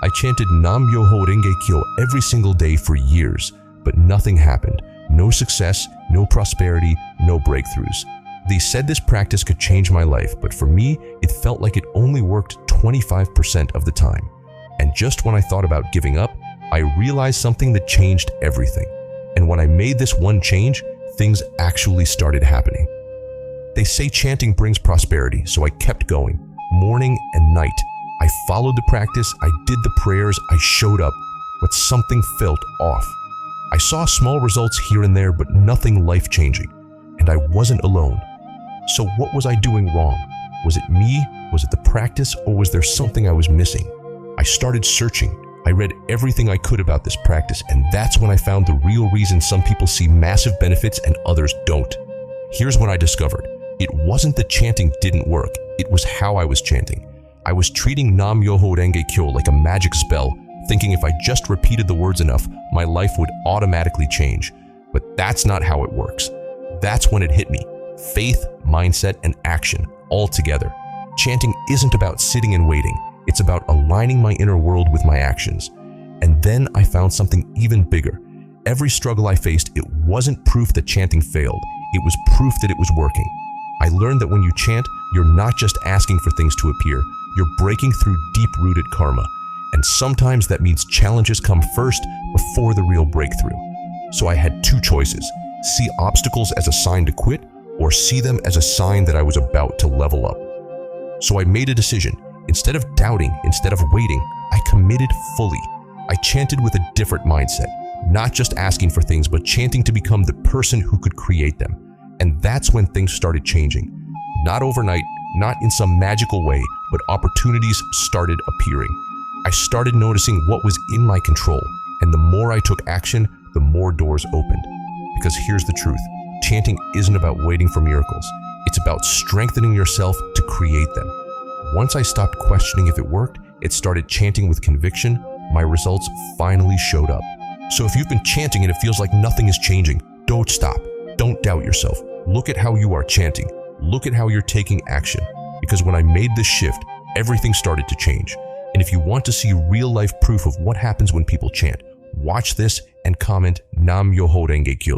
I chanted Nam Myoho Renge Kyo every single day for years, but nothing happened. No success, no prosperity, no breakthroughs. They said this practice could change my life, but for me, it felt like it only worked 25% of the time. And just when I thought about giving up, I realized something that changed everything. And when I made this one change, things actually started happening. They say chanting brings prosperity, so I kept going, morning and night. I followed the practice, I did the prayers, I showed up, but something felt off. I saw small results here and there, but nothing life-changing, and I wasn't alone. So what was I doing wrong? Was it me? Was it the practice? Or was there something I was missing? I started searching. I read everything I could about this practice, and that's when I found the real reason some people see massive benefits and others don't. Here's what I discovered. It wasn't that chanting didn't work, it was how I was chanting. I was treating Nam Myoho Renge Kyo like a magic spell, thinking if I just repeated the words enough, my life would automatically change. But that's not how it works. That's when it hit me. Faith, mindset, and action, all together. Chanting isn't about sitting and waiting. It's about aligning my inner world with my actions. And then I found something even bigger. Every struggle I faced, it wasn't proof that chanting failed. It was proof that it was working. I learned that when you chant, you're not just asking for things to appear. You're breaking through deep-rooted karma. And sometimes that means challenges come first before the real breakthrough. So I had two choices: see obstacles as a sign to quit, or see them as a sign that I was about to level up. So I made a decision. Instead of doubting, instead of waiting, I committed fully. I chanted with a different mindset, not just asking for things, but chanting to become the person who could create them. And that's when things started changing. Not overnight, not in some magical way, but opportunities started appearing. I started noticing what was in my control, and the more I took action, the more doors opened. Because here's the truth, chanting isn't about waiting for miracles. It's about strengthening yourself to create them. Once I stopped questioning if it worked, it started chanting with conviction, my results finally showed up. So if you've been chanting and it feels like nothing is changing, don't stop. Don't doubt yourself. Look at how you are chanting. Look at how you're taking action. Because when I made this shift, everything started to change. And if you want to see real-life proof of what happens when people chant, watch this and comment Nam Myoho Renge Kyo.